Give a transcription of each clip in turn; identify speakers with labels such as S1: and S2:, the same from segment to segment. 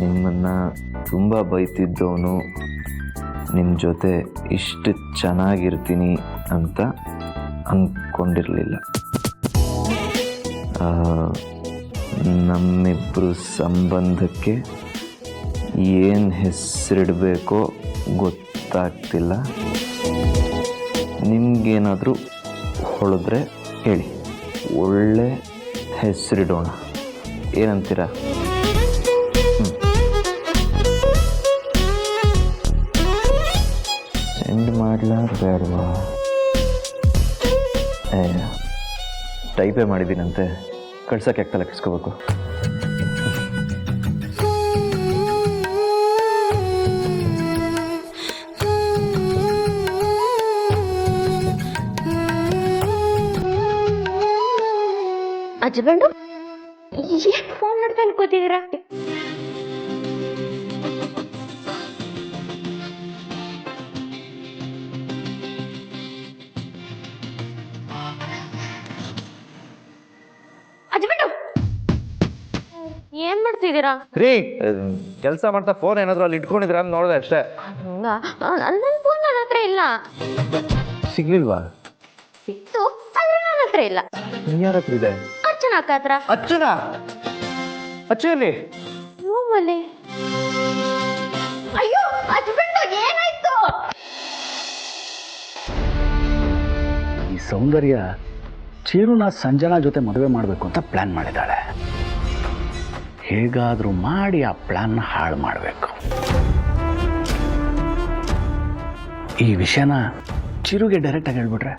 S1: ನಿಮ್ಮನ್ನು ತುಂಬ ಬೈತಿದ್ದವನು ನಿಮ್ಮ ಜೊತೆ ಇಷ್ಟು ಚೆನ್ನಾಗಿರ್ತೀನಿ ಅಂತ ಅಂದ್ಕೊಂಡಿರಲಿಲ್ಲ. ನಮ್ಮಿಬ್ಬರು ಸಂಬಂಧಕ್ಕೆ ಏನು ಹೆಸರಿಡಬೇಕೋ ಗೊತ್ತಾಗ್ತಿಲ್ಲ. ನಿಮಗೇನಾದರೂ ಹೊಳೆದ್ರೆ ಹೇಳಿ, ಒಳ್ಳೆ ಹೆಸರಿಡೋಣ. ಏನಂತೀರಾ? ಸೆಂಡ್ ಮಾಡಲಾ ಬೇಡವಾ? ಟೈಪೇ ಮಾಡಿದ್ದೀನಂತೆ, ಕಳ್ಸೋಕೆ ಆಗ್ತಲ್ಲ, ಕಿಸ್ಕೋಬೇಕು.
S2: ಹಸ್ಬೆಂಡು ಏನು ಫೋನ್ ಮಾಡ್ತಾ ಅನ್ಕೋತಿದ್ದೀರಾ? ಹಸ್ಬೆಂಡು ಏನ್ ಮಾಡ್ತಿದ್ದೀರಾ?
S3: ರೀ, ಕೆಲಸ ಮಾಡ್ತಾ ಫೋನ್ ಏನಾದ್ರು ಅಲ್ಲಿ ಇಟ್ಕೊಂಡಿದ್ರ ಅಂತ ನೋಡಿದೆ ಅಷ್ಟೇ.
S2: ನನ್ನ ಫೋನ್ ನನ್ನ ಹತ್ರ ಇಲ್ಲ.
S3: ಸಿಗ್ಲಿಲ್ವಾ?
S2: ಸಿಕ್ತು, ಆದ್ರೆ ನನ್ನ ಹತ್ರ ಇಲ್ಲ.
S3: ಯಾರ ಹತ್ರ ಇದೆ?
S2: ಅರ್ಚನಾ ಅಕ್ಕ ಹತ್ರ.
S3: ಅಚ್ಚನ ಅಚ್ಚಲ್ಲಿ
S2: ರೂಮಲ್ಲಿ. ಅಯ್ಯೋ ಹಸ್ಬೆಂಡು ಏನಾಯ್ತು?
S4: ಈ ಸೌಂದರ್ಯ ಚೀರುನ ಸಂಜನಾ ಜೊತೆ ಮದುವೆ ಮಾಡಬೇಕು ಅಂತ ಪ್ಲ್ಯಾನ್ ಮಾಡಿದ್ದಾಳೆ. ಹೇಗಾದರೂ ಮಾಡಿ ಆ ಪ್ಲ್ಯಾನ್ನ ಹಾಳು ಮಾಡಬೇಕು. ಈ ವಿಷಯನ ಚಿರುಗೆ ಡೈರೆಕ್ಟಾಗಿ ಹೇಳ್ಬಿಟ್ರೆ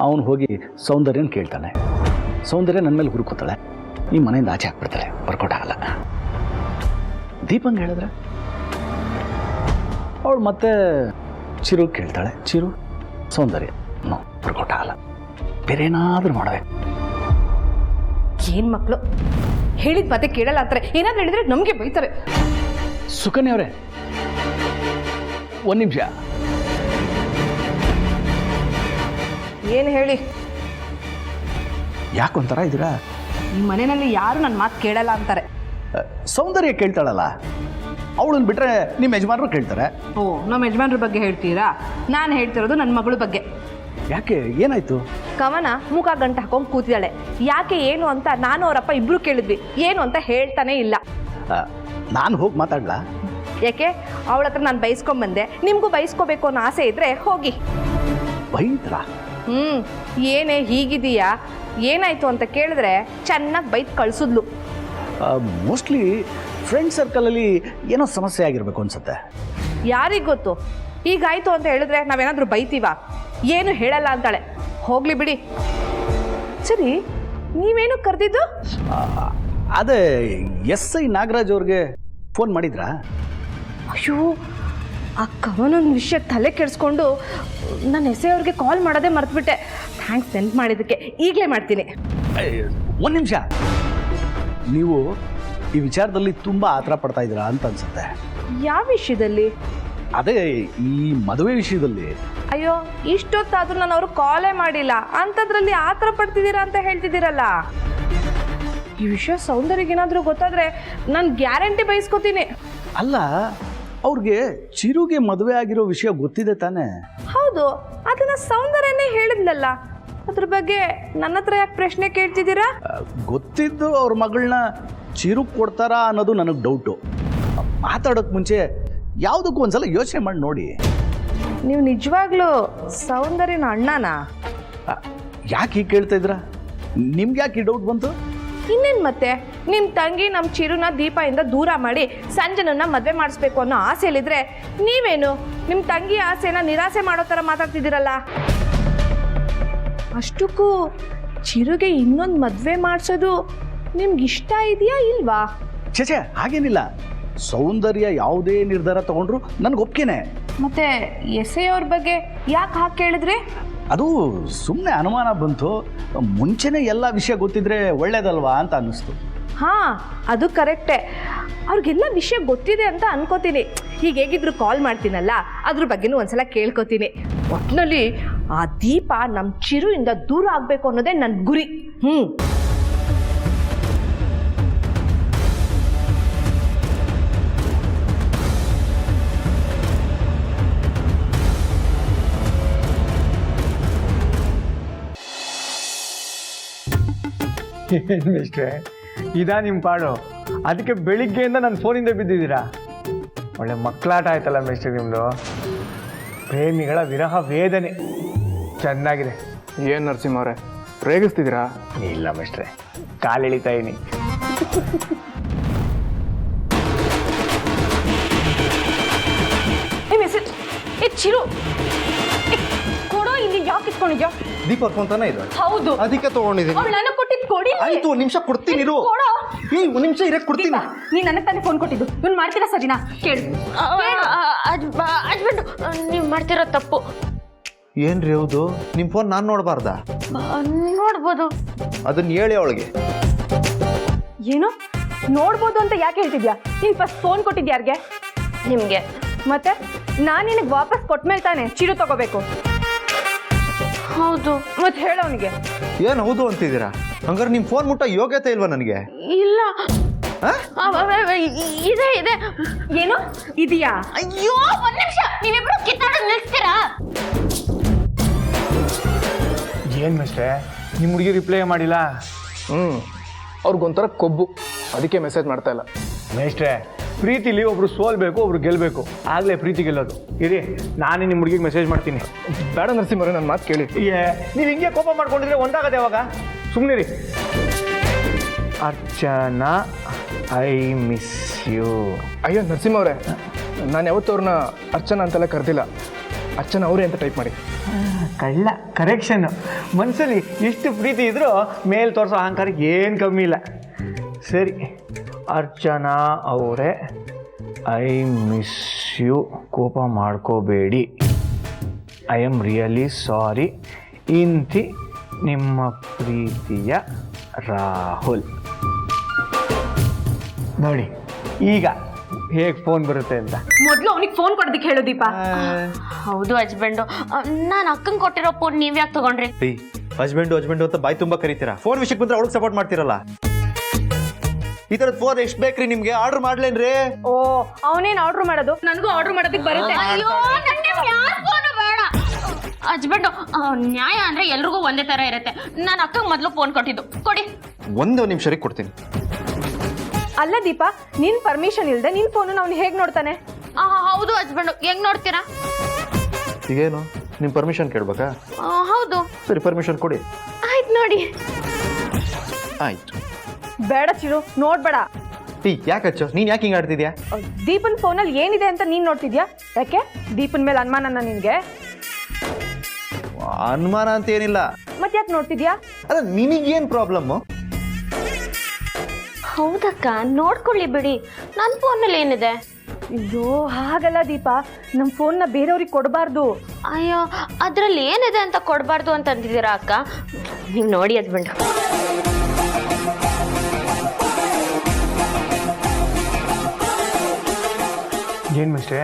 S4: ಅವನು ಹೋಗಿ ಸೌಂದರ್ಯನ ಕೇಳ್ತಾನೆ. ಸೌಂದರ್ಯ ನನ್ನ ಮೇಲೆ ಹುರುಕೋತಾಳೆ. ಈ ಮನೆಯಿಂದ ಆಚೆ ಹಾಕ್ಬಿಡ್ತಾಳೆ. ವರ್ಕೌಟ್ ಆಗಲ್ಲ. ದೀಪಂಗೆ ಹೇಳಿದ್ರೆ ಅವಳು ಮತ್ತೆ ಚಿರು ಕೇಳ್ತಾಳೆ. ಚಿರು ಸೌಂದರ್ಯ ನೋ, ವರ್ಕೌಟ್ ಆಗಲ್ಲ. ಬೇರೆ ಏನಾದರೂ ಮಾಡಬೇಕು.
S5: ಏನ್ ಮಕ್ಕಳು ಹೇಳಿದ ಮತ್ತೆ ಕೇಳಲ್ಲ ಅಂತಾರೆ. ಏನಾದ್ರು ಹೇಳಿದ್ರೆ ನಮಗೆ ಬೈತಾರೆ.
S4: ಸುಕನ್ಯಾ ಅವರೇ, ಒಂದು ನಿಮಿಷ.
S5: ಏನು ಹೇಳಿ?
S4: ಯಾಕೊಂಥರ ಇದ್ದೀರಾ?
S5: ಈ ಮನೆಯಲ್ಲಿ ಯಾರು ನನ್ನ ಮಾತು ಕೇಳಲ್ಲ ಅಂತಾರೆ.
S4: ಸೌಂದರ್ಯ ಕೇಳ್ತಾಳಲ್ಲ, ಅವಳನ್ನ ಬಿಟ್ರೆ ನಿಮ್ಮ ಯಜಮಾನರು ಕೇಳ್ತಾರೆ.
S5: ಓ, ನಮ್ಮ ಯಜಮಾನ್ರ ಬಗ್ಗೆ ಹೇಳ್ತೀರಾ? ನಾನು ಹೇಳ್ತಿರೋದು ನನ್ನ ಮಗಳ ಬಗ್ಗೆ.
S4: ಯಾಕೆ, ಏನಾಯ್ತು?
S5: ಕವನ ಮುಖ ಗಂಟು ಹಾಕೊಂಡು ಕೂತಿದ್ದಾಳೆ. ಯಾಕೆ ಏನು ಅಂತ ನಾನು ಅವರಪ್ಪ ಇಬ್ರು ಕೇಳಿದ್ವಿ. ಏನು ಅಂತ ಹೇಳ್ತಾನೆ ಇಲ್ಲ.
S4: ನಾನು ಹೋಗಿ ಮಾತಾಡ್ಲಾ?
S5: ಯಾಕೆ? ಅವಳ ಹತ್ರ ನಾನು ಬೈಸ್ಕೊಂಡ್ಬಂದೆ. ನಿಮಗೂ ಬೈಸ್ಕೋಬೇಕು ಅನ್ನೋ ಆಸೆ ಇದ್ರೆ ಹೋಗಿ.
S4: ಬೈದ್ರಾ?
S5: ಏನೇ ಹೀಗಿದೀಯಾ, ಏನಾಯ್ತು ಅಂತ ಕೇಳಿದ್ರೆ ಚೆನ್ನಾಗಿ ಬೈತ್ ಕಳ್ಸಿದ್ಲು.
S4: ಮೋಸ್ಟ್ಲಿ ಫ್ರೆಂಡ್ ಸರ್ಕಲಲ್ಲಿ ಏನೋ ಸಮಸ್ಯೆ ಆಗಿರ್ಬೇಕು ಅನ್ಸುತ್ತೆ.
S5: ಯಾರಿಗೆ ಗೊತ್ತು? ಹೀಗಾಯ್ತು ಅಂತ ಹೇಳಿದ್ರೆ ನಾವೇನಾದ್ರೂ ಬೈತೀವ? ಏನು ಹೇಳಲ್ಲ ಅಂತಾಳೆ. ಹೋಗ್ಲಿ ಬಿಡಿ. ಸರಿ, ನೀವೇನು ಕರೆದಿದ್ದು?
S4: ಅದೇ SI ನಾಗರಾಜ್ ಅವ್ರಿಗೆ ಫೋನ್ ಮಾಡಿದ್ರಾ?
S5: ಅಯ್ಯೋ, ಆ ಕವನೊಂದು ವಿಷಯ ತಲೆ ಕೆಡಿಸ್ಕೊಂಡು ನಾನು SI ಅವ್ರಿಗೆ ಕಾಲ್ ಮಾಡೋದೇ ಮರ್ತ್ಬಿಟ್ಟೆ. ಥ್ಯಾಂಕ್ಸ್ ಸೆಂಡ್ ಮಾಡಿದ್ದಕ್ಕೆ. ಈಗಲೇ ಮಾಡ್ತೀನಿ.
S4: ಒಂದು ನಿಮಿಷ. ನೀವು ಈ ವಿಚಾರದಲ್ಲಿ ತುಂಬ ಆತರ ಪಡ್ತಾ ಇದ್ದೀರಾ ಅಂತ ಅನ್ಸುತ್ತೆ.
S5: ಯಾವ ವಿಷಯದಲ್ಲಿ?
S4: ಅದೇ ಈ ಮದುವೆ ವಿಷಯದಲ್ಲಿ.
S5: ಅಯ್ಯೋ, ಇಷ್ಟೊತ್ತಾದ್ರೂ ನಾನು ಅವ್ರು ಕಾಲೇ ಮಾಡಿಲ್ಲ ಅಂಥದ್ರಲ್ಲಿ ಆ ಥರ ಪಡ್ತಿದ್ದೀರಾ ಅಂತ ಹೇಳ್ತಿದ್ದೀರಲ್ಲ. ಈ ವಿಷಯ ಸೌಂದರ್ಯಗೇನಾದರೂ ಗೊತ್ತಾದರೆ ನಾನು ಗ್ಯಾರಂಟಿ ಬಯಸ್ಕೋತೀನಿ.
S4: ಅಲ್ಲ, ಅವ್ರಿಗೆ ಚಿರುಗೆ ಮದುವೆ ಆಗಿರೋ ವಿಷಯ ಗೊತ್ತಿದೆ ತಾನೇ?
S5: ಹೌದು, ಅದನ್ನ ಸೌಂದರ್ಯನೇ ಹೇಳಿದ್ಲಲ್ಲ. ಅದ್ರ ಬಗ್ಗೆ ನನ್ನ ಹತ್ರ ಯಾಕೆ ಪ್ರಶ್ನೆ ಕೇಳ್ತಿದ್ದೀರಾ?
S4: ಗೊತ್ತಿದ್ದು ಅವ್ರ ಮಗಳನ್ನ ಚಿರು ಕೊಡ್ತಾರಾ ಅನ್ನೋದು ನನಗೆ ಡೌಟು. ಮಾತಾಡೋಕೆ ಮುಂಚೆ ಯಾವುದಕ್ಕೂ ಒಂದ್ಸಲ ಯೋಚನೆ ಮಾಡಿ ನೋಡಿ.
S5: ನೀವು ನಿಜವಾಗ್ಲೂ ಸೌಂದರ್ಯನ ಅಣ್ಣನಾ?
S4: ಯಾಕೆ ಹೀಗೆ ಕೇಳ್ತಾ ಇದ್ರ? ನಿಮ್ಗೆ ಯಾಕೆ ಈ ಡೌಟ್ ಬಂತು?
S5: ಇನ್ನೇನು ಮತ್ತೆ, ನಿಮ್ಮ ತಂಗಿ ನಮ್ಮ ಚಿರುನ ದೀಪದಿಂದ ದೂರ ಮಾಡಿ ಸಂಜನನ್ನ ಮದುವೆ ಮಾಡಿಸ್ಬೇಕು ಅನ್ನೋ ಆಸೆಯಲ್ಲಿದ್ರೆ ನೀವೇನು ನಿಮ್ಮ ತಂಗಿ ಆಸೆನ ನಿರಾಸೆ ಮಾಡೋ ಥರ ಮಾತಾಡ್ತಿದ್ದೀರಲ್ಲ. ಅಷ್ಟಕ್ಕೂ ಚಿರುಗೆ ಇನ್ನೊಂದು ಮದುವೆ ಮಾಡಿಸೋದು ನಿಮ್ಗೆ ಇಷ್ಟ ಇದೆಯಾ ಇಲ್ವಾ?
S4: ಛೇ, ಹಾಗೇನಿಲ್ಲ. ಸೌಂದರ್ಯ ಯಾವುದೇ ನಿರ್ಧಾರ ತಗೊಂಡ್ರು ನನಗೆ ಒಪ್ಕೆನೆ.
S5: ಮತ್ತೆ SI ಅವ್ರ ಬಗ್ಗೆ ಯಾಕೆ ಹಾಗೆ ಕೇಳಿದ್ರಿ?
S4: ಅದು ಸುಮ್ಮನೆ ಅನುಮಾನ ಬಂತು. ಮುಂಚೆನೇ ಎಲ್ಲ ವಿಷಯ ಗೊತ್ತಿದ್ರೆ ಒಳ್ಳೇದಲ್ವಾ ಅಂತ ಅನ್ನಿಸ್ತು.
S5: ಹಾಂ, ಅದು ಕರೆಕ್ಟೇ. ಅವ್ರಿಗೆಲ್ಲ ವಿಷಯ ಗೊತ್ತಿದೆ ಅಂತ ಅನ್ಕೋತೀನಿ. ಈಗ ಹೇಗಿದ್ರು ಕಾಲ್ ಮಾಡ್ತೀನಲ್ಲ, ಅದ್ರ ಬಗ್ಗೆನೂ ಒಂದ್ಸಲ ಕೇಳ್ಕೊತೀನಿ. ಒಟ್ಟಿನಲ್ಲಿ ಆ ದೀಪ ನಮ್ಮ ಚಿರುಯಿಂದ ದೂರ ಆಗಬೇಕು ಅನ್ನೋದೇ ನನ್ನ ಗುರಿ.
S6: ಏನು ಮಿಸ್ಟ್ರೆ ಇದಾ ನಿಮ್ಮ ಪಾಡು? ಅದಕ್ಕೆ ಬೆಳಿಗ್ಗೆಯಿಂದ ನನ್ನ ಫೋನಿಂದ ಬಿದ್ದಿದ್ದೀರಾ. ಒಳ್ಳೆ ಮಕ್ಕಳಾಟ ಆಯ್ತಲ್ಲ ಮಿಸ್ಟ್ರೆ ನಿಮ್ಮದು. ಪ್ರೇಮಿಗಳ ವಿರಹ ವೇದನೆ ಚೆನ್ನಾಗಿದೆ.
S3: ಏನು ನರಸಿಂಹ ಅವರೇ ರೇಗಿಸ್ತಿದ್ದೀರಾ?
S6: ಇಲ್ಲ ಮಿಸ್ಟ್ರೆ, ಕಾಲೆಳಿತಾ ಇದೀನಿ.
S5: ಚಿರು ಕೊಡೋ, ಇಲ್ಲಿ ಯಾಕೆ ಇಟ್ಕೊಂಡಿದ್ಯಾ?
S1: ದೀಪ ಫೋನ್ ತಾನೇ ಇದು?
S5: ಹೌದು,
S1: ಅದಕ್ಕೆ ತೊಗೊಂಡಿದ್ದೀನಿ.
S5: ಅವಳು ನನಗೆ ಕೊಟ್ಟಿದ್ದು ಕೊಡಿ.
S1: ಆಯ್ತು, ಒಂದು ನಿಮಿಷ ಕೊಡ್ತೀನಿ ಇರು.
S5: ಕೊಡೋ.
S1: ಒಂದು ನಿಮಿಷ ಇರಕ್ಕೆ ಕೊಡ್ತೀನಿ.
S5: ನೀ ನನಗೆ ತಾನೇ ಫೋನ್ ಕೊಟ್ಟಿದ್ದು, ಇವ್ನು ಮಾಡ್ತೀರಾ ಸರಿನಾ? ಕೇಳು.
S2: ಹಸ್ಬೆಂಡ್, ನೀವು ಮಾಡ್ತಿರೋ ತಪ್ಪು.
S1: ಏನ್ರಿ ಹೌದು? ನಿಮ್ಮ ಫೋನ್ ನಾನು ನೋಡಬಾರ್ದಾ?
S2: ನೋಡ್ಬೋದು.
S1: ಅದನ್ನ ಹೇಳಿ ಅವಳಿಗೆ.
S5: ಏನು ನೋಡ್ಬೋದು ಅಂತ ಯಾಕೆ ಹೇಳ್ತಿದ್ಯಾ? ನೀನು ಫಸ್ಟ್ ಫೋನ್ ಕೊಟ್ಟಿದ್ಯಾ ಯಾರಿಗೆ?
S2: ನಿಮಗೆ.
S5: ಮತ್ತೆ ನಾನು ನಿನಗೆ ವಾಪಸ್ ಕೊಟ್ಮೇಲೆ ತಾನೆ ಚಿರು ತಗೋಬೇಕು.
S2: ಹೌದು.
S5: ಮತ್ತೆ ಹೇಳೋನಿಗೆ.
S1: ಏನು ಹೌದು ಅಂತಿದ್ದೀರಾ? ಹಂಗಾರೆ ನಿಮ್ಮ ಫೋನ್ ಮುಟ್ಟ ಯೋಗ್ಯತೆ ಇಲ್ವಾ ನನಗೆ?
S2: ಇಲ್ಲ, ಇದೆ ಇದೆ.
S5: ಏನು ಇದೆಯಾ?
S2: ಅಯ್ಯೋ, ಒಂದ್ ನಿಮಿಷ, ನೀವಿಬ್ರು ಕಿತ್ತಾಡೋದು ನಿಲ್ಸ್ತೀರಾ?
S6: ಏನು ಮಿಸ್ಟ್ರೆ, ನಿಮ್ಮ ಹುಡುಗಿ ರಿಪ್ಲೈ ಮಾಡಿಲ್ಲ?
S3: ಅವ್ರಿಗೊಂಥರ ಕೊಬ್ಬು, ಅದಕ್ಕೆ ಮೆಸೇಜ್ ಮಾಡ್ತಾ ಇಲ್ಲ.
S6: ಮೇಷ್ಟ್ರೆ, ಪ್ರೀತಿಲಿ ಒಬ್ರು ಸೋಲ್ಬೇಕು, ಒಬ್ರು ಗೆಲ್ಲಬೇಕು, ಆಗಲೇ ಪ್ರೀತಿ ಗೆಲ್ಲೋದು. ಇರಿ, ನಾನೇ ನಿಮ್ಮ ಹುಡುಗಿಗೆ ಮೆಸೇಜ್ ಮಾಡ್ತೀನಿ.
S3: ಬೇಡ ನರಸಿಂಹ ಅವರೇ, ನನ್ನ ಮಾತು ಕೇಳಿ.
S6: ನೀವು ಹಿಂಗೆ ಕೋಪ ಮಾಡ್ಕೊಂಡಿದ್ರೆ ಒಂದಾಗದೆ ಯಾವಾಗ? ಸುಮ್ಮನೆ ರೀ. Archana, I miss you.
S3: ಅಯ್ಯೋ ನರಸಿಂಹ ಅವರೇ, ನಾನು ಯಾವತ್ತೂ ಅವ್ರನ್ನ ಅರ್ಚನಾ ಅಂತೆಲ್ಲ ಕರೆದಿಲ್ಲ. ಅರ್ಚನಾ ಅವರೇ ಅಂತ ಟೈಪ್ ಮಾಡಿ.
S6: ಕಳ್ಳ ಕರೆಕ್ಷನ್. ಮನಸ್ಸಲ್ಲಿ ಎಷ್ಟು ಪ್ರೀತಿ ಇದ್ರೂ ಮೇಲೆ ತೋರಿಸೋ ಅಹಂಕಾರಕ್ಕೆ ಏನು ಕಮ್ಮಿ ಇಲ್ಲ. ಸರಿ, ಅರ್ಚನಾ ಅವರೇ, ಐ ಮಿಸ್ ಯು. ಕೋಪ ಮಾಡ್ಕೋಬೇಡಿ. I am really sorry. ಇಂತಿ ನಿಮ್ಮ ಪ್ರೀತಿಯ ರಾಹುಲ್. ನೋಡಿ ಈಗ ಹೇಗೆ ಫೋನ್ ಬರುತ್ತೆ ಅಂತ.
S5: ಮೊದಲು ಅವನಿಗೆ ಫೋನ್ ಕೊಡೋದಕ್ಕೆ ಹೇಳು ದೀಪ.
S2: ಹೌದು ಹಸ್ಬೆಂಡು, ನಾನು ಅಕ್ಕಂಗೆ ಕೊಟ್ಟಿರೋ ಫೋನ್ ನೀವ್ ಯಾಕೆ ತಗೊಂಡ್ರಿ?
S1: ಹಸ್ಬೆಂಡು ಅಂತ ಬಾಯಿ ತುಂಬ ಕರೀತೀರಾ. ಫೋನ್ ವಿಷಯಕ್ಕೆ ಬಂದ್ರೆ ಅವಳಿಗೆ ಸಪೋರ್ಟ್ ಮಾಡ್ತೀರಲ್ಲ. ಈ ಥರದ ಫೋನ್ ಎಷ್ಟು ಬೇಕ್ರಿ ನಿಮ್ಗೆ? ಆರ್ಡರ್ ಮಾಡ್ಲೇನ್ರಿ?
S5: ಓ, ಅವನೇನು ಆರ್ಡರ್ ಮಾಡೋದು? ನನಗೂ ಆರ್ಡರ್ ಮಾಡೋದಕ್ಕೆ ಬರುತ್ತೆ.
S2: ಅಯ್ಯೋ, ನಂಗೆ ಯಾರ್ ಫೋನು ಬೇಡ. ಹಸ್ಬೆಂಡು, ನ್ಯಾಯ ಅಂದ್ರೆ ಎಲ್ರಿಗೂ ಒಂದೇ ತರ ಇರುತ್ತೆ. ನಾನು ಅಕ್ಕಂಗೆ ಮೊದಲು ಫೋನ್ ಕೊಟ್ಟಿದ್ದು, ಕೊಡಿ.
S1: ಒಂದು ನಿಮಿಷ ರೀ, ಕೊಡ್ತೀನಿ.
S5: ಅಲ್ಲ ದೀಪ, ನಿನ್ ಪರ್ಮಿಷನ್ ಇಲ್ಲದೆ ನಿನ್ ಫೋನ್ ಅವ್ನು ಹೇಗೆ ನೋಡ್ತಾನೆ?
S2: ಹೌದು ಹಸ್ಬೆಂಡು, ಹೆಂಗ್ ನೋಡ್ತೀರಾ?
S1: ಈಗೇನು ನಿಮ್ಮ ಪರ್ಮಿಷನ್ ಕೇಳ್ಬೇಕಾ?
S2: ಹೌದು.
S1: ಸರಿ, ಪರ್ಮಿಷನ್ ಕೊಡಿ.
S2: ಆಯ್ತು ನೋಡಿ.
S1: ಆಯ್ತು.
S5: ಬೇಡ ಚಿರು, ನೋಡ್ಬೇಡ.
S1: ಯಾಕೆ ಹಚ್ಚು? ನೀನು ಯಾಕೆ ಹಿಂಗೆ ಆಡ್ತಿದ್ಯಾ?
S5: ದೀಪನ್ ಫೋನಲ್ಲಿ ಏನಿದೆ ಅಂತ ನೀನ್ ನೋಡ್ತಿದ್ಯಾ? ಯಾಕೆ ದೀಪನ್ ಮೇಲೆ ಅನುಮಾನನ ನಿನ್ಗೆ?
S1: ಅನುಮಾನ ಅಂತ ಏನಿಲ್ಲ.
S5: ಮತ್ತೆ ಯಾಕೆ ನೋಡ್ತಿದ್ಯಾ?
S1: ಅಲ್ಲ, ನಿನಗೇನು ಪ್ರಾಬ್ಲಮ್ಮು?
S2: ಹೌದಕ್ಕ, ನೋಡ್ಕೊಳ್ಳಿ ಬಿಡಿ. ನನ್ನ ಫೋನಲ್ಲಿ ಏನಿದೆ?
S5: ಅಯ್ಯೋ, ಹಾಗಲ್ಲ ದೀಪ, ನಮ್ಮ ಫೋನ್ನ ಬೇರೆಯವ್ರಿಗೆ ಕೊಡಬಾರ್ದು.
S2: ಅಯ್ಯೋ, ಅದ್ರಲ್ಲಿ ಏನಿದೆ ಅಂತ ಕೊಡಬಾರ್ದು ಅಂತ ಅಂತಿದ್ದೀರಾ ಅಕ್ಕ? ನೀವು ನೋಡಿ ಹಸ್ಬೆಂಡ್.
S6: ಏನು ಮಿಸ್ಟ್ರೆ,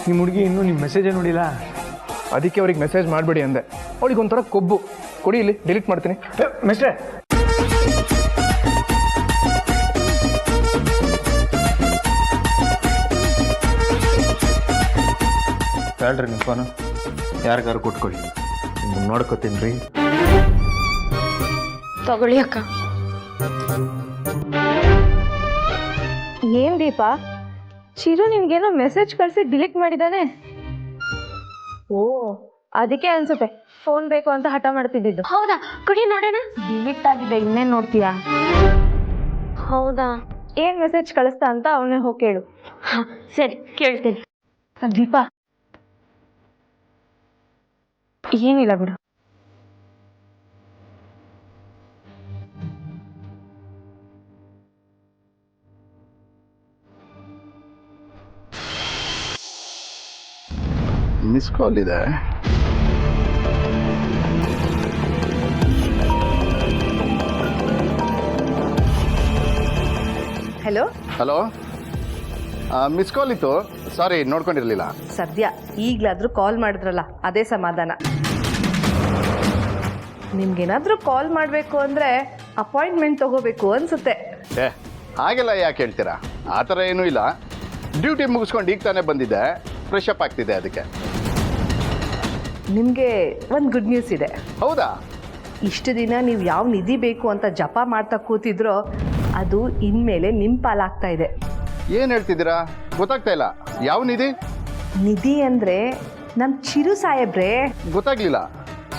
S6: ನಿಮ್ಮ ಹುಡುಗಿ ಇನ್ನೂ ನಿಮ್ಮ ಮೆಸೇಜೇ ನೋಡಿಲ್ಲ?
S3: ಅದಕ್ಕೆ ಅವ್ರಿಗೆ ಮೆಸೇಜ್ ಮಾಡಬೇಡಿ ಅಂದೆ. ಅವಳಿಗೊಂಥರ ಕೊಬ್ಬು. ಕೊಡಿ, ಇಲ್ಲಿ ಡಿಲೀಟ್ ಮಾಡ್ತೀನಿ.
S6: ಮಿಸ್ಟ್ರೆ,
S1: ಹೇಳ್ರಿ ನಿಮ್ಮ ಫೋನು ಯಾರಿಗಾರು ಕೊಟ್ಕೊಳ್ಳಿ. ನೋಡ್ಕೋತೀನಿ ರೀ.
S2: ತಗೊಳ್ಳಿ ಅಕ್ಕ.
S5: ಏನ್ ದೀಪ, ಚಿರು ನಿನ್ಗೇನೋ ಮೆಸೇಜ್ ಕಳಿಸಿ ಡಿಲೀಟ್ ಮಾಡಿದಾನೆ? ಓ, ಅದಕ್ಕೆ ಅನ್ಸುತ್ತೆ ಫೋನ್ ಬೇಕು ಅಂತ ಹಠ ಮಾಡ್ತಿದ್ದಿದ್ದು.
S2: ಹೌದಾ? ಕೊಡಿ ನೋಡೋಣ.
S5: ಡಿಲೀಟ್ ಆಗಿದೆ, ಇನ್ನೇನ್ ನೋಡ್ತೀಯಾ?
S2: ಹೌದಾ?
S5: ಏನ್ ಮೆಸೇಜ್ ಕಳಿಸ್ತಾ ಅಂತ ಅವನೇ ಹೋಗಿ ಕೇಳು.
S2: ಸರಿ, ಕೇಳ್ತೀನಿ.
S5: ದೀಪ, ಏನಿಲ್ಲ ಬಿಡು.
S7: ಮಿಸ್ ಕಾಲ್ ಇದೆ.
S5: ಹಲೋ
S7: ಹಲೋ, ಮಿಸ್ ಕಾಲ್ ಇತ್ತು, ಸಾರಿ ನೋಡ್ಕೊಂಡಿರಲಿಲ್ಲ.
S5: ಸದ್ಯ ಈಗಲಾದ್ರೂ ಕಾಲ್ ಮಾಡಿದ್ರಲ್ಲ, ಅದೇ ಸಮಾಧಾನ. ನಿಮ್ಗೇನಾದ್ರೂ ಕಾಲ್ ಮಾಡಬೇಕು ಅಂದರೆ ಅಪಾಯಿಂಟ್ಮೆಂಟ್ ತಗೋಬೇಕು ಅನ್ಸುತ್ತೆ.
S7: ಹಾಗೆಲ್ಲ ಯಾಕೆ ಹೇಳ್ತೀರಾ? ಆ ಥರ ಏನೂ ಇಲ್ಲ. ಡ್ಯೂಟಿ ಮುಗಿಸ್ಕೊಂಡು ಈಗ ತಾನೇ ಬಂದಿದ್ದೆ, ಫ್ರೆಶ್ ಅಪ್ ಆಗ್ತಿದೆ ಅದಕ್ಕೆ.
S5: ನಿಮಗೆ ಒಂದು ಗುಡ್ ನ್ಯೂಸ್ ಇದೆ.
S7: ಹೌದಾ?
S5: ಇಷ್ಟು ದಿನ ನೀವು ಯಾವ ನಿಧಿ ಬೇಕು ಅಂತ ಜಪ ಮಾಡ್ತಾ ಕೂತಿದ್ರೋ ಅದು ಇನ್ಮೇಲೆ ನಿಮ್ಮ ಪಾಲಾಗ್ತಾ ಇದೆ.
S7: ಏನು ಹೇಳ್ತಿದ್ದೀರಾ? ಗೊತ್ತಾಗ್ತಾ ಇಲ್ಲ. ಯಾವ ನಿಧಿ?
S5: ನಿಧಿ ಅಂದರೆ ನಮ್ಮ ಚಿರು ಸಾಹೇಬ್ರೆ.
S7: ಗೊತ್ತಾಗ್ಲಿಲ್ಲ,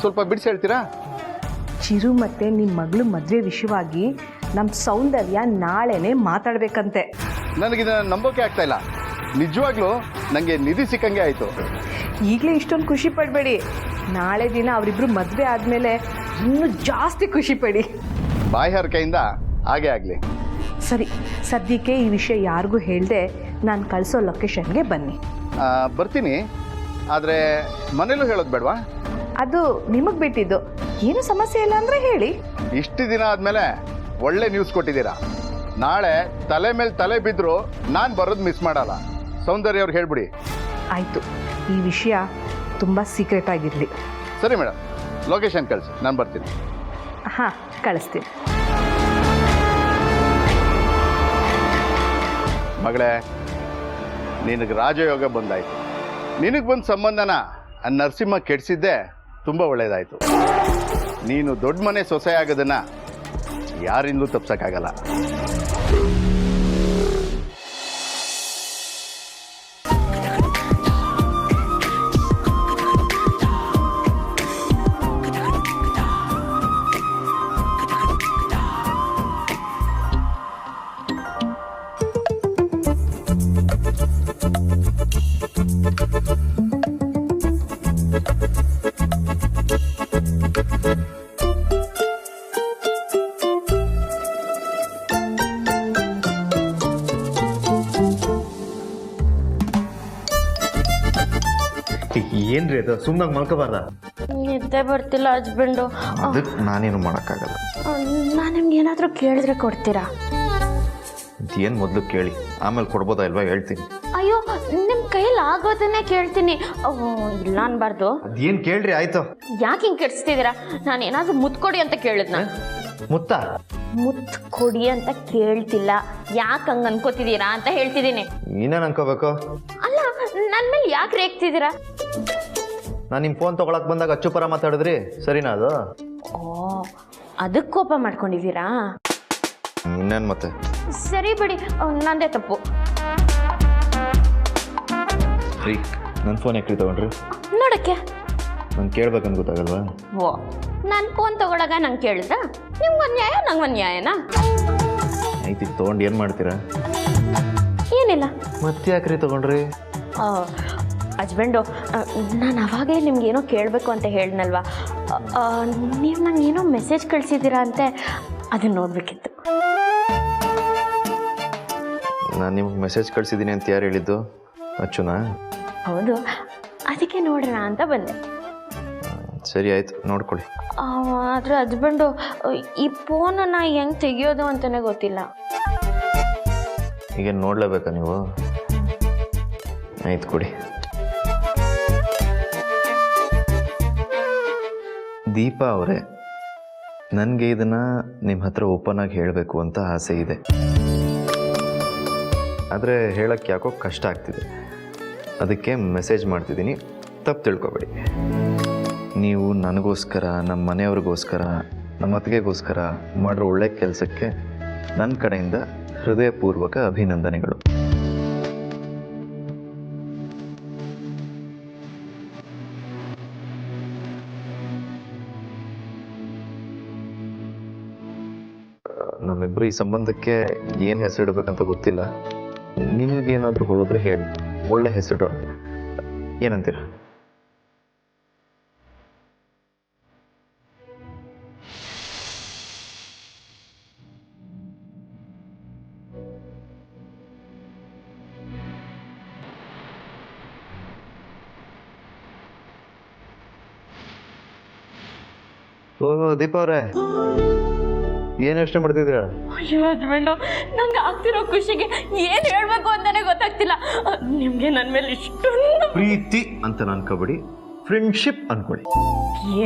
S7: ಸ್ವಲ್ಪ ಬಿಡಿಸಿ ಹೇಳ್ತೀರಾ?
S5: ಚಿರು ಮತ್ತು ನಿಮ್ಮ ಮಗಳು ಮದುವೆ ವಿಷಯವಾಗಿ ನಮ್ಮ ಸೌಂದರ್ಯ ನಾಳೆನೇ ಮಾತಾಡಬೇಕಂತೆ.
S7: ನನಗಿದನ್ನು ನಂಬೋಕೆ ಆಗ್ತಾ ಇಲ್ಲ. ನಿಜವಾಗ್ಲೂ ನನಗೆ ನಿಧಿ ಸಿಕ್ಕಂಗೆ ಆಯಿತು.
S5: ಈಗಲೇ ಇಷ್ಟೊಂದು ಖುಷಿ ಪಡಬೇಡಿ, ನಾಳೆ ದಿನ ಅವರಿಬ್ಬರು ಮದುವೆ ಆದಮೇಲೆ ಇನ್ನೂ ಜಾಸ್ತಿ ಖುಷಿ ಪಡಿ.
S7: ಬಾಯ್ಹರ್ ಕೈಯಿಂದ ಹಾಗೆ ಆಗಲಿ.
S5: ಸರಿ, ಸದ್ಯಕ್ಕೆ ಈ ವಿಷಯ ಯಾರಿಗೂ ಹೇಳ್ದೆ ನಾನು ಕಳಿಸೋ ಲೊಕೇಶನ್ಗೆ ಬನ್ನಿ.
S7: ಬರ್ತೀನಿ, ಆದರೆ ಮನೇಲೂ ಹೇಳೋದು ಬೇಡವಾ?
S5: ಅದು ನಿಮಗೆ ಬಿಟ್ಟಿದ್ದು. ಏನು ಸಮಸ್ಯೆ ಇಲ್ಲ ಅಂದರೆ ಹೇಳಿ.
S7: ಇಷ್ಟು ದಿನ ಆದಮೇಲೆ ಒಳ್ಳೆ ನ್ಯೂಸ್ ಕೊಟ್ಟಿದ್ದೀರಾ. ನಾಳೆ ತಲೆ ಮೇಲೆ ತಲೆ ಬಿದ್ದರೂ ನಾನು ಬರೋದು ಮಿಸ್ ಮಾಡಲ್ಲ. ಸೌಂದರ್ಯ ಅವ್ರು ಹೇಳ್ಬಿಡಿ.
S5: ಆಯಿತು, ಈ ವಿಷಯ ತುಂಬ ಸೀಕ್ರೆಟ್ ಆಗಿರಲಿ.
S7: ಸರಿ ಮೇಡಮ್, ಲೊಕೇಶನ್ ಕಳಿಸಿ, ನಾನು ಬರ್ತೀನಿ.
S5: ಹಾಂ, ಕಳಿಸ್ತೀನಿ.
S7: ಮಗಳೇ, ನಿನಗೆ ರಾಜಯೋಗ ಬಂದಾಯಿತು. ನಿನಗೆ ಬಂದ ಸಂಬಂಧನ ಆ ನರಸಿಂಹ ಕೆಡಿಸಿದ್ದೆ ತುಂಬ ಒಳ್ಳೆಯದಾಯಿತು. ನೀನು ದೊಡ್ಡ ಮನೆ ಸೊಸೆ ಆಗೋದನ್ನು ಯಾರಿಂದಲೂ ತಪ್ಸೋಕ್ಕಾಗಲ್ಲ.
S1: ಏನ್ರಿ ಅದು? ಸುಮ್ಮನೆ ಮಲ್ಕೋಬಾರ್ದ?
S2: ನಿದ್ದೆ ಬರ್ತಿಲ್ಲ ಹಸ್ಬೆಂಡು.
S1: ಅದಕ್ಕೆ ನಾನೇನು ಮಾಡೋಕ್ಕಾಗಲ್ಲ.
S2: ನಾನು ನಿಮ್ಗೆ ಏನಾದರೂ ಕೇಳಿದ್ರೆ ಕೊಡ್ತೀರಾ?
S1: ಏನು ಮೊದಲು ಕೇಳಿ, ಆಮೇಲೆ ಕೊಡ್ಬೋದಾ ಇಲ್ವಾ ಹೇಳ್ತೀನಿ.
S2: ಅಯ್ಯೋ, ನಿಮ್ಮ ಕೈಯಲ್ಲಿ ಆಗೋದನ್ನೇ ಕೇಳ್ತೀನಿ, ಇಲ್ಲ ಅನ್ಬಾರ್ದು.
S1: ಅದೇನು ಕೇಳ್ರಿ ಆಯ್ತು.
S2: ಯಾಕೆ ಹಿಂಗೆ ಕೆಡಿಸ್ತಿದ್ದೀರಾ? ನಾನು ಏನಾದರೂ ಮುತ್ಕೊಡಿ ಅಂತ ಕೇಳಿದ್ನ?
S1: ಮುತ್ತ
S2: ಮುತ್ತು ಕೊಡಿ ಅಂತ ಕೇಳ್ತಿಲ್ಲ, ಯಾಕೆ ಹಂಗೆ ಅನ್ಕೋತಿದ್ದೀರಾ ಅಂತ ಹೇಳ್ತಿದ್ದೀನಿ.
S1: ನೀನೇನು ಅನ್ಕೋಬೇಕು?
S2: ಅಲ್ಲ, ನನ್ನ ಮೇಲೆ ಯಾಕೆ ರೇಗ್ತಿದ್ದೀರಾ?
S1: ನಾನು ನಿಮ್ಮ ಫೋನ್ ತೊಗೊಳಕ್ಕೆ ಬಂದಾಗ ಅಚ್ಚುಪರ ಮಾತಾಡಿದ್ರಿ, ಸರಿನಾ ಅದು?
S2: ಓ, ಅದಕ್ಕೆ ಕೋಪ ಮಾಡ್ಕೊಂಡಿದ್ದೀರಾ?
S1: ಇನ್ನೇನು ಮತ್ತೆ?
S2: ಸರಿ ಬಿಡಿ, ನಂದೇ ತಪ್ಪು.
S1: ರೀ, ನನ್ನ ಫೋನ್ ಯಾಕ್ರಿ ತೊಗೊಂಡ್ರಿ?
S2: ನೋಡಕ್ಕೆ
S1: ನಾನು ಕೇಳ್ಬೇಕಂತ ಗೊತ್ತಾಗಲ್ವಾ?
S2: ಓ, ನಾನು ಫೋನ್ ತಗೊಳಗ ನಂಗೆ ಕೇಳಿದ್ರಾ? ನಿಮ್ಗೊಂದು ನ್ಯಾಯ, ನಂಗೊಂದು ನ್ಯಾಯನಾ?
S1: ಆಯ್ತು, ತೊಗೊಂಡು ಏನು ಮಾಡ್ತೀರಾ?
S2: ಏನಿಲ್ಲ.
S1: ಮತ್ತೆ ಯಾಕ್ರಿ ತೊಗೊಂಡ್ರಿ?
S2: ಹಸ್ಬೆಂಡು, ನಾನು ಅವಾಗೇ ನಿಮ್ಗೇನೋ ಕೇಳಬೇಕು ಅಂತ ಹೇಳಿದ್ನಲ್ವಾ, ನೀವು ನಂಗೆ ಏನೋ ಮೆಸೇಜ್ ಕಳಿಸಿದ್ದೀರಾ ಅಂತೆ, ಅದನ್ನು ನೋಡಬೇಕಿತ್ತು.
S1: ನಾನು ನಿಮ್ಗೆ ಮೆಸೇಜ್ ಕಳಿಸಿದ್ದೀನಿ ಅಂತ ಯಾರು ಹೇಳಿದ್ದು? ಅಚ್ಚುನಾ?
S2: ಹೌದು, ಅದಕ್ಕೆ ನೋಡೋಣ ಅಂತ ಬಂದೆ.
S1: ಸರಿ ಆಯ್ತು, ನೋಡ್ಕೊಳ್ಳಿ.
S2: ಆದರೆ ಹಸ್ಬೆಂಡು, ಈ ಫೋನನ್ನು ಹೆಂಗೆ ತೆಗಿಯೋದು ಅಂತಲೇ ಗೊತ್ತಿಲ್ಲ.
S1: ಈಗ ನೋಡಲೇಬೇಕಾ ನೀವು? ಆಯ್ತು ಕೊಡಿ. ದೀಪಾ ಅವರೇ, ನನಗೆ ಇದನ್ನು ನಿಮ್ಮ ಹತ್ರ ಓಪನ್ ಆಗಿ ಹೇಳಬೇಕು ಅಂತ ಆಸೆ ಇದೆ, ಆದರೆ ಹೇಳೋಕ್ಕೆ ಯಾಕೋ ಕಷ್ಟ ಆಗ್ತಿದೆ. ಅದಕ್ಕೆ ಮೆಸೇಜ್ ಮಾಡ್ತಿದ್ದೀನಿ, ತಪ್ಪು ತಿಳ್ಕೊಬೇಡಿ. ನೀವು ನನಗೋಸ್ಕರ, ನಮ್ಮ ಮನೆಯವ್ರಿಗೋಸ್ಕರ, ನಮ್ಮ ಅತ್ತಿಗೆಗೋಸ್ಕರ ಮಾಡಿರೋ ಒಳ್ಳೆ ಕೆಲಸಕ್ಕೆ ನನ್ನ ಕಡೆಯಿಂದ ಹೃದಯಪೂರ್ವಕ ಅಭಿನಂದನೆಗಳು. ನಮ್ಮಿಬ್ಬರು ಈ ಸಂಬಂಧಕ್ಕೆ ಏನು ಹೆಸರಿಡಬೇಕಂತ ಗೊತ್ತಿಲ್ಲ. ನಿಮಗೇನಾದರೂ ಹೋದ್ರೆ ಹೇಳಿ, ಒಳ್ಳೆ ಹೆಸರು. ಏನಂತೀರ? ಓ ದೀಪಾ ಅವರೇ, ಏನು ಯೋಚನೆ ಮಾಡ್ತಿದ್ದೀರಾ?
S2: ಅಯ್ಯೋ ಹಸ್ಬೆಂಡು, ನಂಗೆ ಆಗ್ತಿರೋ ಖುಷಿಗೆ ಏನು ಹೇಳಬೇಕು ಅಂತಲೇ ಗೊತ್ತಾಗ್ತಿಲ್ಲ. ನಿಮಗೆ ನನ್ನ ಮೇಲೆ ಇಷ್ಟೊಂದು
S1: ಪ್ರೀತಿ ಅಂತ ಅನ್ಕೋಬೇಡಿ, ಫ್ರೆಂಡ್ಶಿಪ್ ಅನ್ಕೊಳ್ಳಿ.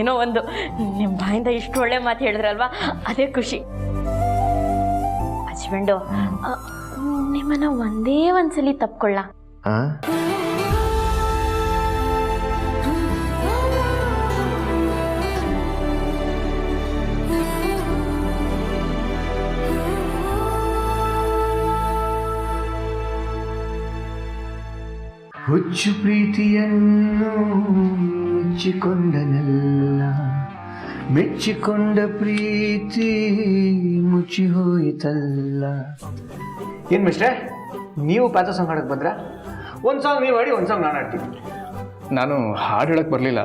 S2: ಏನೋ ಒಂದು ನಿಮ್ಮ ಬಾಯಿಂದ ಇಷ್ಟು ಒಳ್ಳೆ ಮಾತು ಹೇಳಿದ್ರಲ್ವಾ, ಅದೇ ಖುಷಿ. ಹಸ್ಬೆಂಡು, ನಿಮ್ಮನ್ನ ಒಂದೇ ಒಂದ್ಸಲಿ ತಪ್ಕೊಳ್ಳ.
S1: ಹಾಂ,
S6: ಹುಚ್ಚು ಪ್ರೀತಿಯನ್ನು ಮುಚ್ಚಿಕೊಂಡನಲ್ಲ, ಮೆಚ್ಚಿಕೊಂಡ ಪ್ರೀತಿ ಮುಚ್ಚಿ ಹೋಯಿತಲ್ಲ. ಏನು ಮಿಸ್ಟ್ರೆ, ನೀವು ಪ್ಯಾಥ ಸಾಂಗ್ ಹಾಡಕ್ಕೆ ಬಂದ್ರ? ಒಂದು ಸಾಂಗ್ ನೀವು ಹಾಡಿ, ಒಂದು ಸಾಂಗ್ ನಾನು ಹಾಡ್ತೀನಿ.
S3: ನಾನು ಹಾಡು ಹೇಳಕ್ಕೆ ಬರಲಿಲ್ಲ,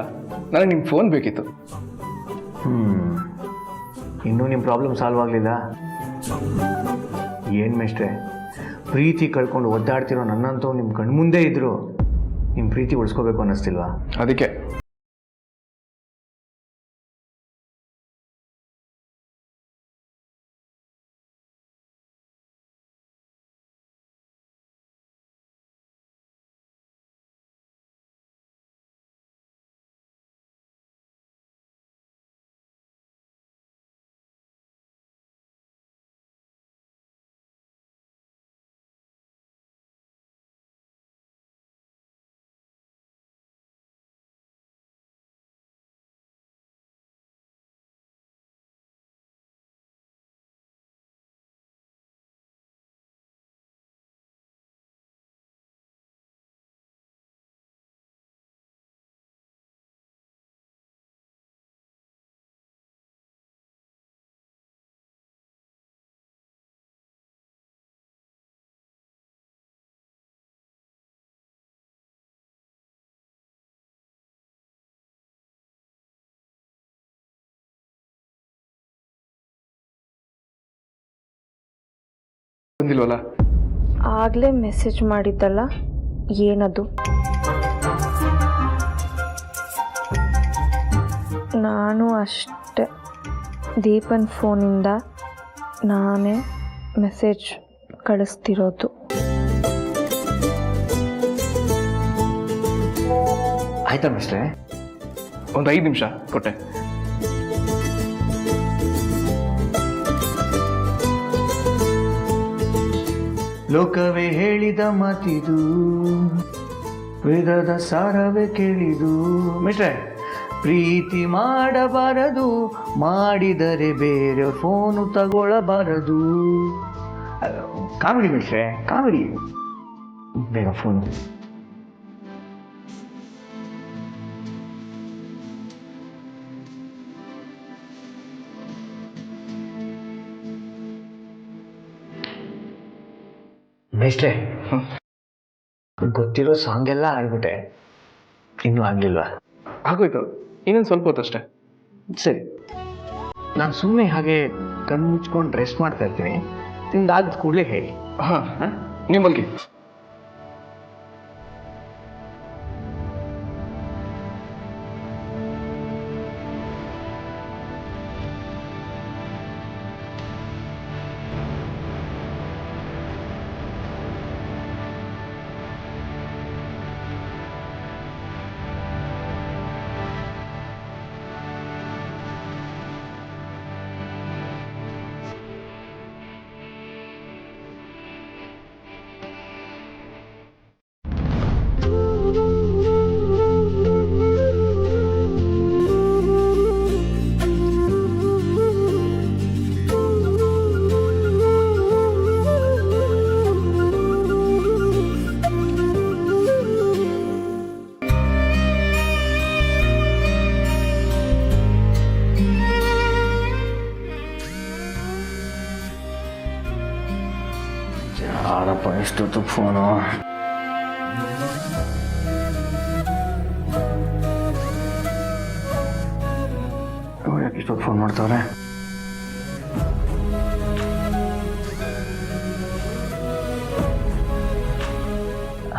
S3: ನನಗೆ ನಿಮ್ಮ ಫೋನ್ ಬೇಕಿತ್ತು.
S6: ಇನ್ನೂ ನಿಮ್ಮ ಪ್ರಾಬ್ಲಮ್ ಸಾಲ್ವ್ ಆಗಲಿಲ್ಲ? ಏನು ಮಿಸ್ಟ್ರೆ, ಪ್ರೀತಿ ಕಳ್ಕೊಂಡು ಒದ್ದಾಡ್ತಿರೋ ನನ್ನಂತೂ ನಿಮ್ಮ ಕಣ್ಮುಂದೆ ಇದ್ರು ನಿಮ್ಮ ಪ್ರೀತಿ ಉಳಿಸ್ಕೋಬೇಕು ಅನ್ನಿಸ್ತಿಲ್ವಾ?
S3: ಅದಕ್ಕೆ ಬಂದಿಲ್ವಲ್ಲ?
S5: ಆಗಲೇ ಮೆಸೇಜ್ ಮಾಡಿದ್ದಲ್ಲ, ಏನದು? ನಾನು ಅಷ್ಟೇ ದೀಪನ್ ಫೋನಿಂದ ನಾನೇ ಮೆಸೇಜ್ ಕಳಿಸ್ತಿರೋದು.
S6: ಆಯ್ತಾ ಮಿಸ್ಟ್ರೆ?
S3: ಒಂದು 5 ನಿಮಿಷ ಕೊಟ್ಟೆ.
S6: ಲೋಕವೇ ಹೇಳಿದ ಮಾತಿದು, ವೇದದ ಸಾರವೇ ಕೇಳಿದು. ಮಿಸ್ಟ್ರೆ, ಪ್ರೀತಿ ಮಾಡಬಾರದು, ಮಾಡಿದರೆ ಬೇರೆ ಫೋನು ತಗೊಳ್ಳಬಾರದು. ಕಾಮಿಡಿ ಮಿಸ್ಟ್ರೆ, ಕಾಮಿಡಿ. ಬೇಗ ಫೋನು. ಮೇಷ್ಟ್ರೆ, ಗೊತ್ತಿರೋ ಸಾಂಗ್ ಎಲ್ಲ ಆಡ್ಬಿಟ್ಟೆ, ಇನ್ನೂ ಆಗಲಿಲ್ವಾ?
S3: ಆಗೋಯ್ತು, ಇನ್ನೊಂದು ಸ್ವಲ್ಪ ಹೊತ್ತಷ್ಟೇ.
S6: ಸರಿ, ನಾನು ಸುಮ್ಮನೆ ಹಾಗೆ ಕಣ್ಣು ಮುಚ್ಕೊಂಡು ರೆಸ್ಟ್ ಮಾಡ್ತಾ ಇರ್ತೀನಿ, ನಿಮ್ದು ಆಗಿದ ಕೂಡಲೇ ಹೇಳಿ.
S3: ಹಾಂ ಹಾಂ, ನೀವು ಮಲ್ಗಿ.
S6: ಯಾರಪ್ಪ ಎಷ್ಟೊತ್ತು ಫೋನು? ಯಾಕೆ ಇಷ್ಟೊತ್ತು ಫೋನ್ ಮಾಡ್ತಾವ್ರೆ?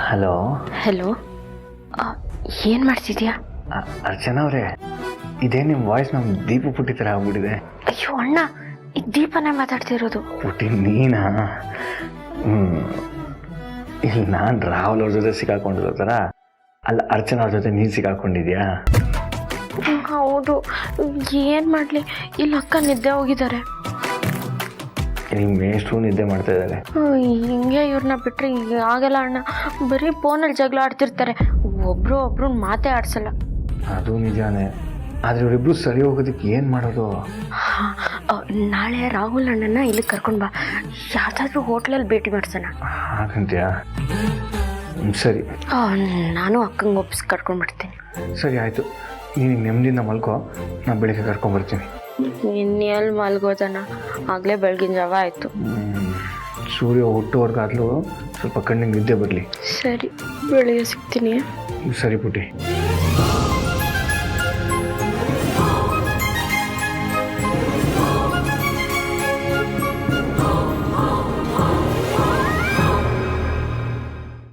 S6: ಹಲೋ
S2: ಹಲೋ, ಏನು ಮಾಡ್ತಿದ್ಯಾ?
S6: ಅರ್ಚನಾ ಅವರೇ, ಇದೇ ನಿಮ್ಮ ವಾಯ್ಸ್ ನಮ್ಮ ದೀಪ ಪುಟ್ಟಿ ಥರ ಆಗ್ಬಿಟ್ಟಿದೆ.
S2: ಅಯ್ಯೋ ಅಣ್ಣ, ಈಗ ದೀಪನೇ ಮಾತಾಡ್ತಿರೋದು.
S6: ಪುಟ್ಟಿ ನೀನಾ? ಇಲ್ಲಿ ನಾನು ರಾಹುಲ್ ಅವ್ರ ಜೊತೆ ಸಿಕ್ಕಾಕೊಂಡಿರೋ ಥರ, ಅಲ್ಲ ಅರ್ಚನಾ ಅವ್ರ ಜೊತೆ ನೀನು ಸಿಕ್ಕಾಕೊಂಡಿದ್ಯಾ?
S2: ಹೌದು, ಏನು ಮಾಡಲಿ, ಇಲ್ಲಿ ಅಕ್ಕ ನಿದ್ದೆ ಹೋಗಿದ್ದಾರೆ.
S6: ನಿಮ್ಮ ಮೇಷ್ಟ್ರು ನಿದ್ದೆ ಮಾಡ್ತಾ ಇದ್ದಾರೆ.
S2: ಹಿಂಗೆ ಇವ್ರನ್ನ ಬಿಟ್ಟರೆ ಆಗಲ್ಲ ಅಣ್ಣ, ಬರೀ ಫೋನಲ್ಲಿ ಜಗಳ ಆಡ್ತಿರ್ತಾರೆ, ಒಬ್ರು ಮಾತೇ ಆಡ್ಸಲ್ಲ.
S6: ಅದು ನಿಜಾನೇ, ಆದರೆ ಇವರಿಬ್ರು ಸರಿ ಹೋಗೋದಕ್ಕೆ ಏನು ಮಾಡೋದು?
S2: ನಾಳೆ ರಾಹುಲ್ ಅಣ್ಣನ ಇಲ್ಲಿಗೆ ಕರ್ಕೊಂಡು ಬಾ, ಯಾವುದಾದ್ರೂ ಹೋಟ್ಲಲ್ಲಿ ಭೇಟಿ ಮಾಡ್ಸೋಣ.
S6: ಹಾಗಂತ್ಯಾ? ಸರಿ
S2: ನಾನು ಅಕ್ಕಂಗೆ ಒಪ್ಪಿಸಿ ಕರ್ಕೊಂಡ್ಬಿಡ್ತೀನಿ.
S6: ಸರಿ ಆಯಿತು, ನೀನು ನೆಮ್ಮದಿಯಿಂದ ಮಲ್ಕೋ, ನಾನು ಬೆಳಿಗ್ಗೆ ಕರ್ಕೊಂಬರ್ತೀನಿ.
S2: ಇನ್ನೆಲ್ಲಿ ಮಲ್ಗೋದನ, ಆಗಲೇ ಬೆಳಗಿನ ಜಾವ ಆಯಿತು.
S6: ಸೂರ್ಯ ಹುಟ್ಟುವರೆಗಾದ್ರೂ ಸ್ವಲ್ಪ ಕಣ್ಣಿಗೆ ನಿದ್ದೆ ಬರಲಿ.
S2: ಸರಿ, ಬೆಳಿಗ್ಗೆ ಸಿಗ್ತೀನಿ.
S6: ಸರಿ ಪುಟಿ.